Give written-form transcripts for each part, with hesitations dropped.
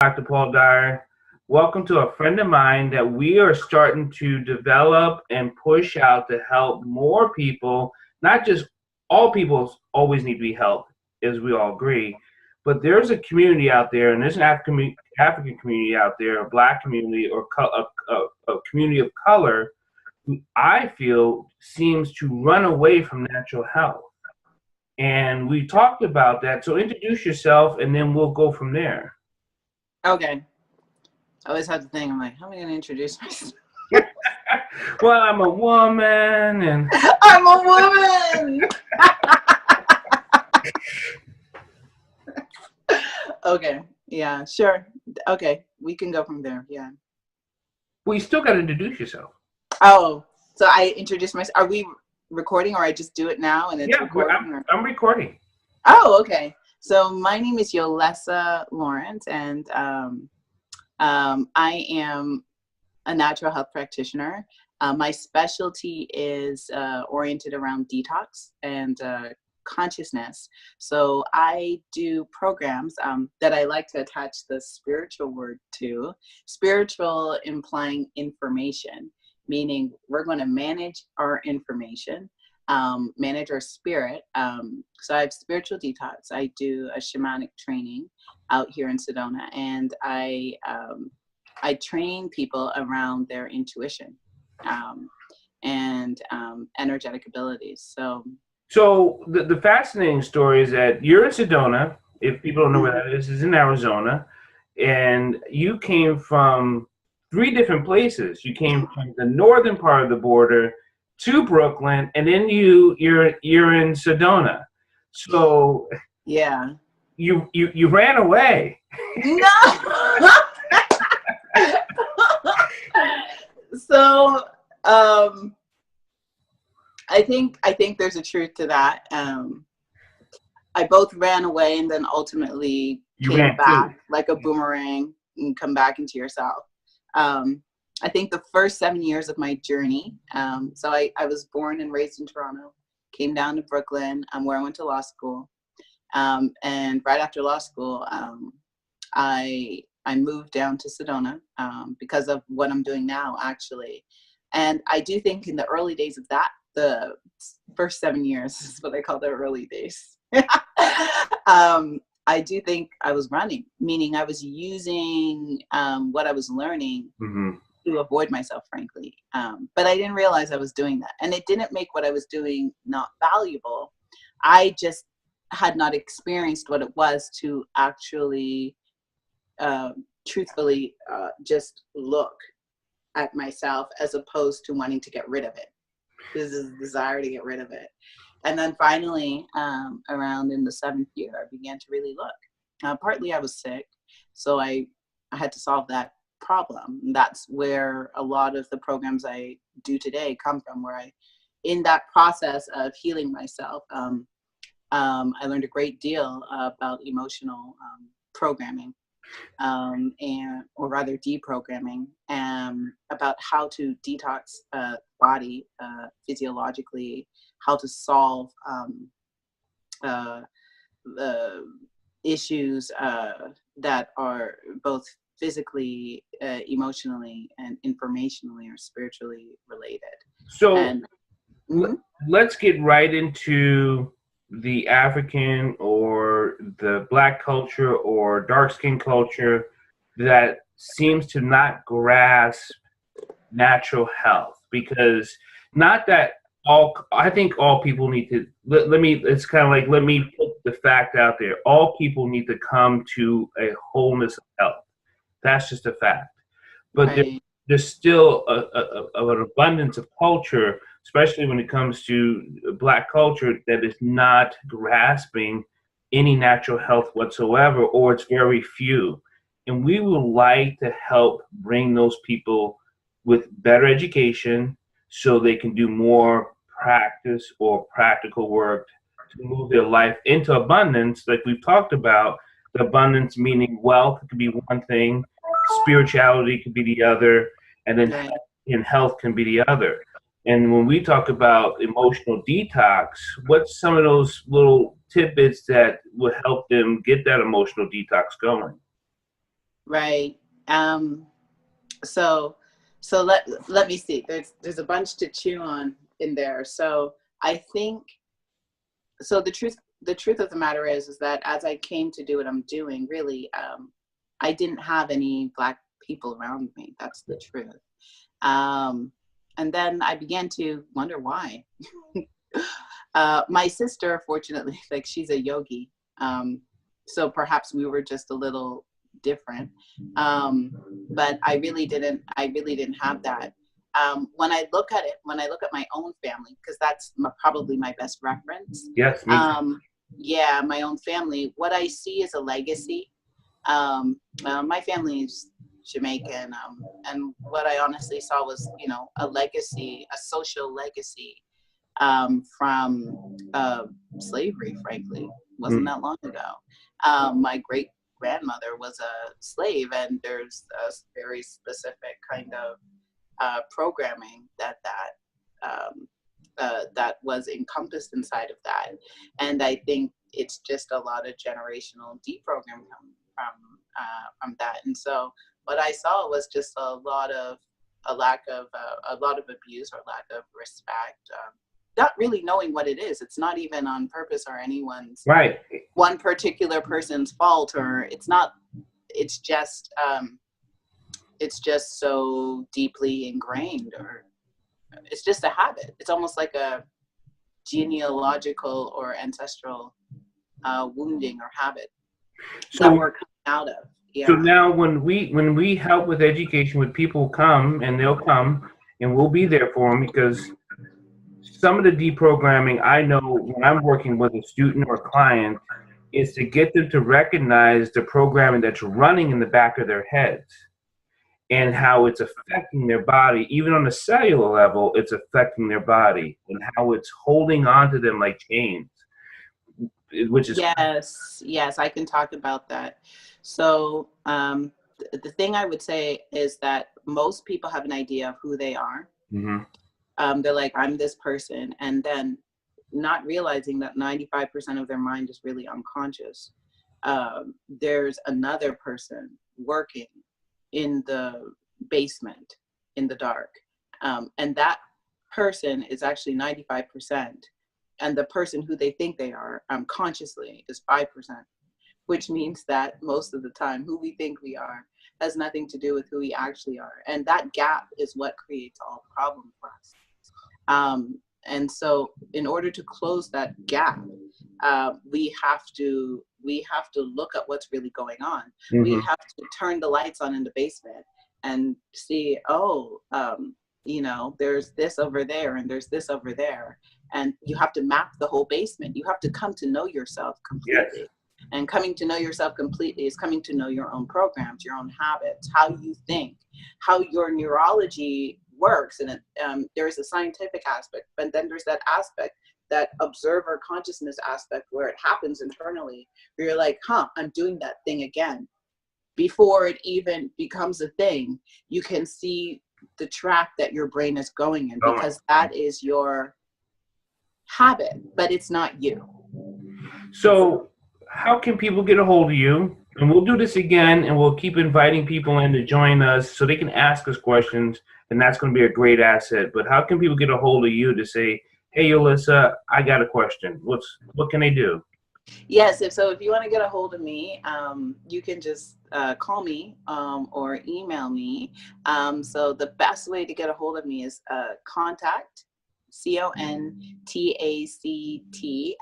Dr. Paul Dyer. Welcome to a friend of mine that we are starting to develop and push out to help more people. Not just all people always need to be helped, as we all agree, but there's a community out there, and there's an African community out there, a Black community, or a community of color who I feel seems to run away from natural health. And we talked about that. So introduce yourself, and then we'll go from there. Okay. I always have to think, I'm like, how am I going to introduce myself? Well, I'm a woman, and I'm a woman! Okay. Yeah, sure. Okay. We can go from there. Yeah. well, you still got to introduce yourself. Oh, so I introduce myself. Are we recording, or I just do it now and it's Yeah, recording? I'm recording. Oh, okay. So my name is Yolessa Lawrence, and I am a natural health practitioner. My specialty is oriented around detox and consciousness. So I do programs that I like to attach the spiritual word to. Spiritual implying information, meaning we're going to manage our information, manage our spirit. So I have spiritual detox. I do a shamanic training out here in Sedona, and I train people around their intuition and energetic abilities. So the fascinating story is that you're in Sedona. If people don't know where that is in Arizona, and you came from three different places. You came from the northern part of the border to Brooklyn, and then you're in Sedona. So Yeah. you ran away. No. So I think there's a truth to that. I both ran away and then ultimately came back like a boomerang and come back into yourself. I think the first 7 years of my journey, so I was born and raised in Toronto, came down to Brooklyn, where I went to law school. And right after law school, I moved down to Sedona because of what I'm doing now, actually. And I do think in the early days of that, the first 7 years is what I call the early days. I do think I was running, meaning I was using what I was learning to avoid myself, frankly. But I didn't realize I was doing that. And it didn't make what I was doing not valuable. I just had not experienced what it was to actually truthfully just look at myself, as opposed to wanting to get rid of it. This is a desire to get rid of it. And then finally, around in the 7th year, I began to really look. Partly I was sick, so I had to solve that problem. That's where a lot of the programs I do today come from, where in that process of healing myself, I learned a great deal about emotional programming, or rather deprogramming, about how to detox body physiologically, how to solve issues that are both physically, emotionally, and informationally or spiritually related. So let's get right into the African or the Black culture or dark skin culture that seems to not grasp natural health, because not that I think all people need to, it's kind of like, let me put the fact out there. All people need to come to a wholeness of health. That's just a fact. But there's still an abundance of culture, especially when it comes to Black culture, that is not grasping any natural health whatsoever, or it's very few. And we would like to help bring those people with better education so they can do more practice or practical work to move their life into abundance. Like we've talked about, the abundance meaning wealth could be one thing, spirituality could be the other, and then health can be the other. And when we talk about emotional detox, what's some of those little tidbits that would help them get that emotional detox going? Right. Um, so let me see. There's a bunch to chew on in there. So I think, so the truth of the matter is that as I came to do what I'm doing, really, I didn't have any Black people around me. That's the truth. And then I began to wonder why. My sister, fortunately, like, she's a yogi. So perhaps we were just a little different. But I really didn't have that. When I look at it, when I look at my own family, because that's probably my best reference. Yes, me too. Yeah, my own family, what I see is a legacy. My family is Jamaican, and what I honestly saw was, a legacy, a social legacy, from slavery. Frankly, wasn't that long ago. My great grandmother was a slave, and there's a very specific kind of programming that was encompassed inside of that, and I think it's just a lot of generational deprogramming from that. And so what I saw was just a lot of abuse or lack of respect, not really knowing what it is. It's not even on purpose or anyone's Right. one particular person's fault, or it's not. It's just so deeply ingrained, or it's just a habit. It's almost like a genealogical or ancestral wounding or habit that we're coming out of. Yeah. So now when we help with education, when people come, and they'll come, and we'll be there for them, because some of the deprogramming, I know when I'm working with a student or client, is to get them to recognize the programming that's running in the back of their heads and how it's affecting their body. Even on the cellular level, it's affecting their body, and how it's holding on to them like chains, which is... Yes, I can talk about that. So the thing I would say is that most people have an idea of who they are. Mm-hmm. They're like, I'm this person, and then not realizing that 95% of their mind is really unconscious. There's another person working in the basement in the dark, and that person is actually 95%, and the person who they think they are consciously is 5%, which means that most of the time who we think we are has nothing to do with who we actually are, and that gap is what creates all the problem for us. And so in order to close that gap, we have to look at what's really going on. Mm-hmm. We have to turn the lights on in the basement and see, there's this over there, and there's this over there. And you have to map the whole basement. You have to come to know yourself completely. Yes. And coming to know yourself completely is coming to know your own programs, your own habits, how you think, how your neurology works. And there's a scientific aspect, but then there's that aspect, that observer consciousness aspect, where it happens internally, where you're like, I'm doing that thing again. Before it even becomes a thing, you can see the track that your brain is going in, because that is your habit, but it's not you. So how can people get a hold of you? And we'll do this again, and we'll keep inviting people in to join us so they can ask us questions, and that's going to be a great asset. But how can people get a hold of you to say, hey, Yolessa, I got a question? What can they do? Yes, if you want to get a hold of me, you can just call me or email me. So the best way to get a hold of me is contact, CONTACT,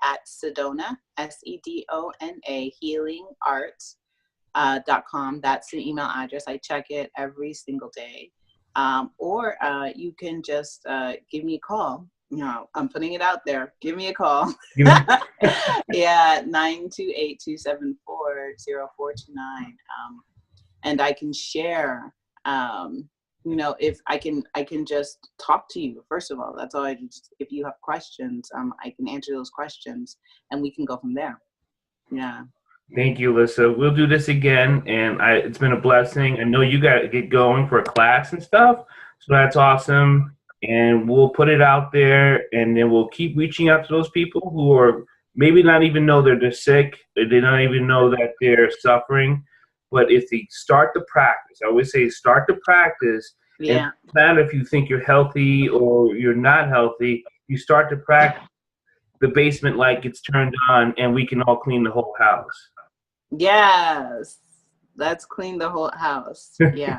at Sedona, SEDONA, healingarts.com. That's the email address. I check it every single day. Or you can just give me a call. I'm putting it out there. Give me a call. Yeah, 928-274-0429. And I can share, if I can just talk to you. First of all, that's all if you have questions, I can answer those questions, and we can go from there. Yeah. Thank you, Yolessa. We'll do this again, and it's been a blessing. I know you got to get going for a class and stuff, so that's awesome. And we'll put it out there, and then we'll keep reaching out to those people who are maybe not even know they're sick, they don't even know that they're suffering, But if they start the practice, I always say start the practice. Yeah. And no matter if you think you're healthy or you're not healthy, you start to practice, the basement light gets turned on and we can all clean the whole house. Yes. Let's clean the whole house. Yeah.